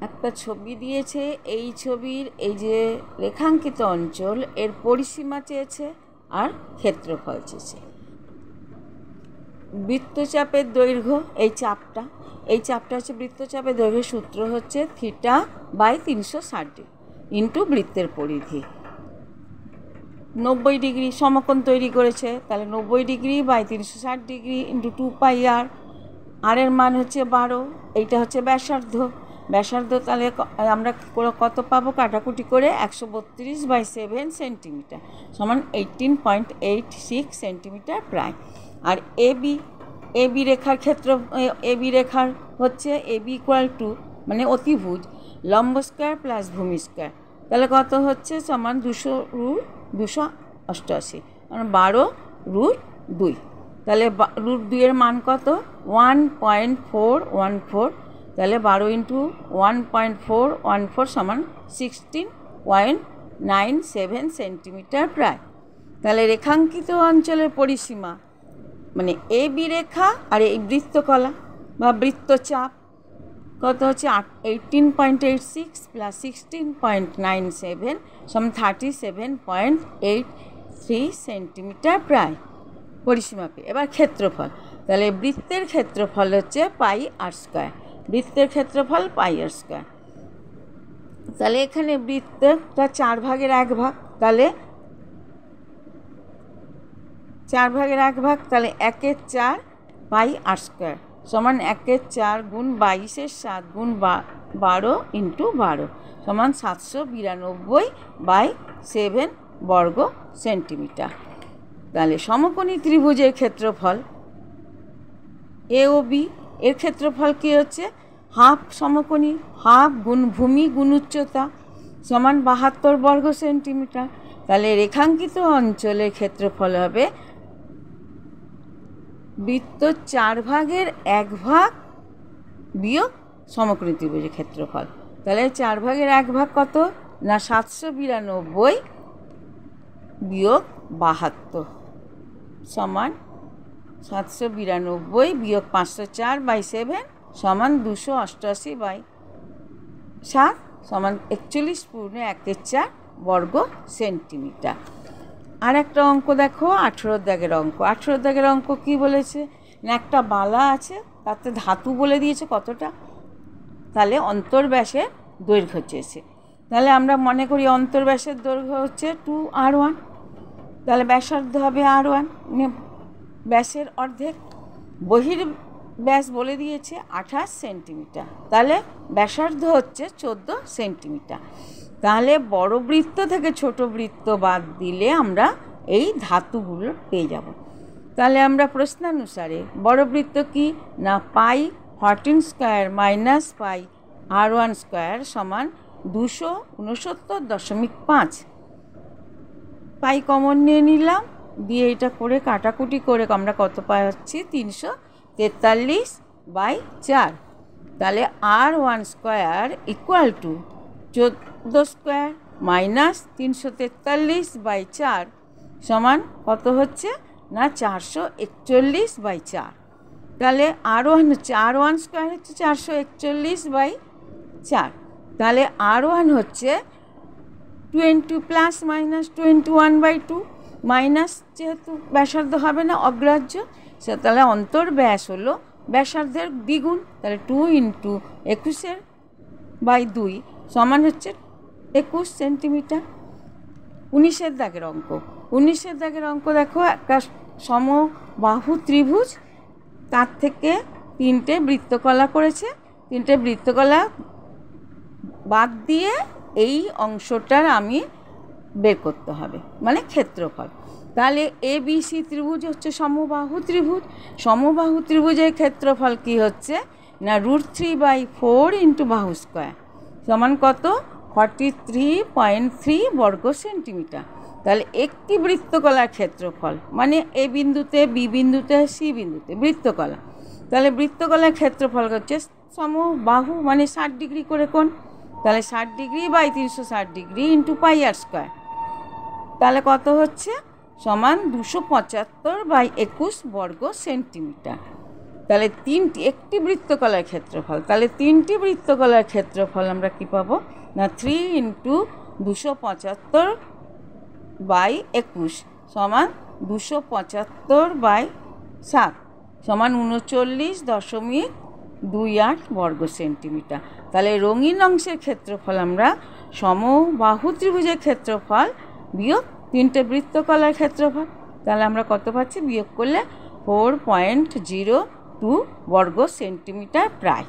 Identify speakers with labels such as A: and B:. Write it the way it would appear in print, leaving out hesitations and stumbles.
A: একটা ছবি দিয়েছে, এই ছবির এই যে রেখাঙ্কিত অঞ্চল এর পরিসীমা চেয়েছে আর ক্ষেত্রফল চেয়েছে। বৃত্তচাপের দৈর্ঘ্য, এই চাপটা হচ্ছে বৃত্তচাপের দৈর্ঘ্যের সূত্র হচ্ছে θ/360 ইন্টু বৃত্তের পরিধি। 90 ডিগ্রি সমকোণ তৈরি করেছে, তাহলে 90 degree by 360 degree into 2πr। আর এর মান হচ্ছে 12, এইটা হচ্ছে ব্যাসার্ধ। তাহলে আমরা কত পাবো কাটাকুটি করে? 132/7 সেন্টিমিটার সমান 18.86 সেন্টিমিটার প্রায়। আর এবি রেখার ক্ষেত্র, এবি রেখার হচ্ছে এবি ইকুয়াল টু মানে অতিভুজ লম্ব স্কোয়ার প্লাস ভূমি স্কোয়ার, তাহলে কত হচ্ছে? সমান 288 মানে 12√2। তাহলে √2 এর মান কত? 1.414, তাহলে 12 ইন্টু 1.414 সমান 16.97 সেন্টিমিটার প্রায়। তাহলে রেখাঙ্কিত অঞ্চলের পরিসীমা মানে এবি রেখা আর এই বৃত্তকলা বা বৃত্তচাপ কত হচ্ছে? 18.86 প্লাস 16.97 সমান 37.83 সেন্টিমিটার প্রায় পরিসীমাপে। এবার ক্ষেত্রফল, তাহলে বৃত্তের ক্ষেত্রফল হচ্ছে πr², বৃত্তের ক্ষেত্রফল πr²। তাহলে এখানে বৃত্তটা 4 ভাগের 1 ভাগ, তাহলে 4 ভাগের 1 ভাগ, তাহলে 1/4 πr² সমান 1/4 গুণ 22/7 গুণ 12 ইন্টু 12 সমান 792/7 বর্গ সেন্টিমিটার। তাহলে সমকোণী ত্রিভুজের ক্ষেত্রফল এ ও বি এর ক্ষেত্রফল কী হচ্ছে? হাফ সমকোণী, হাফ গুণ ভূমি গুণ উচ্চতা সমান 72 বর্গ সেন্টিমিটার। তাহলে রেখাঙ্কিত অঞ্চলের ক্ষেত্রফল হবে বৃত্ত 4 ভাগের 1 ভাগ বিয়োগ সমকোণী ত্রিভুজের ক্ষেত্রফল। তাহলে 4 ভাগের 1 ভাগ কত? না 792 বিয়োগ 72 সমান 792 বিয়োগ 504/7 সমান 288/7 সমান 41.14 বর্গ সেন্টিমিটার। আর একটা অঙ্ক দেখো, 18 দাগের অঙ্ক। 18 দাগের অঙ্ক কী বলেছে? না একটা বালা আছে, তাতে ধাতু বলে দিয়েছে কতটা, তাহলে অন্তর্ব্যাসের দৈর্ঘ্য চেয়েছে। তাহলে আমরা মনে করি অন্তর্ব্যাসের দৈর্ঘ্য হচ্ছে 2r1, তাহলে ব্যাসার্ধ হবে r1, ব্যাসের অর্ধেক। বহির ব্যাস বলে দিয়েছে 28 সেন্টিমিটার, তাহলে ব্যাসার্ধ হচ্ছে 14 সেন্টিমিটার। তাহলে বড় বৃত্ত থেকে ছোট বৃত্ত বাদ দিলে আমরা এই ধাতুগুলো পেয়ে যাব। তাহলে আমরা প্রশ্নানুসারে বড় বৃত্ত কি? না π14² মাইনাস πr1² সমান 269.5। পাই কমন নিয়ে নিলাম, দিয়ে এটা করে কাটাকুটি করে আমরা কত পাচ্ছি? 343/4। তাহলে r1² ইকুয়াল টু 14² মাইনাস 343/4 সমান কত হচ্ছে? না 441/4। তাহলে r1 হচ্ছে r1² হচ্ছে 441/4। তাহলে r1 হচ্ছে 20 প্লাস মাইনাস 21/2 মাইনাস, যেহেতু ব্যাসার্ধ হবে না অগ্রাহ্য, তাহলে অন্তর্ব্যাস হলো ব্যাসার্ধের দ্বিগুণ, তাহলে 2 ইন্টু 21/2 সমান হচ্ছে 21 সেন্টিমিটার। 19 দাগের অঙ্ক। 19 দাগের অঙ্ক দেখো, একটা সমবাহু ত্রিভুজ, তার থেকে 3টে বৃত্তকলা করেছে, 3টে বৃত্তকলা বাদ দিয়ে এই অংশটার আমি বের করতে হবে মানে ক্ষেত্রফল। তাহলে ABC ত্রিভুজ হচ্ছে সমবাহু ত্রিভুজ, সমবাহু ত্রিভুজের ক্ষেত্রফল কি হচ্ছে? না √3/4 ইন্টু বাহু স্কোয়ার সমান কত? 43.3 বর্গ সেন্টিমিটার। তাহলে একটি বৃত্তকলার ক্ষেত্রফল মানে এ বিন্দুতে, বি বিন্দুতে, সি বিন্দুতে বৃত্তকলা, তাহলে বৃত্তকলার ক্ষেত্রফল হচ্ছে সমবাহু মানে 60 ডিগ্রি করে কোণ, তাহলে 60 degree by 360 degree into πr², তাহলে কত হচ্ছে? সমান 275/21 বর্গ সেন্টিমিটার। তাহলে একটি বৃত্তকলার ক্ষেত্রফল, তাহলে 3টি বৃত্তকলার ক্ষেত্রফল আমরা কি পাবো না 3 × 275/21 সমান 275/7 সমান 39.28 বর্গ সেন্টিমিটার। তাহলে রঙিন অংশের ক্ষেত্রফল আমরা সমবাহু ত্রিভুজের ক্ষেত্রফল বিয়োগ 3টে বৃত্তকলার ক্ষেত্রফল, তাহলে আমরা কত পাচ্ছি, বিয়োগ করলে 4.02 বর্গ সেন্টিমিটার প্রায়।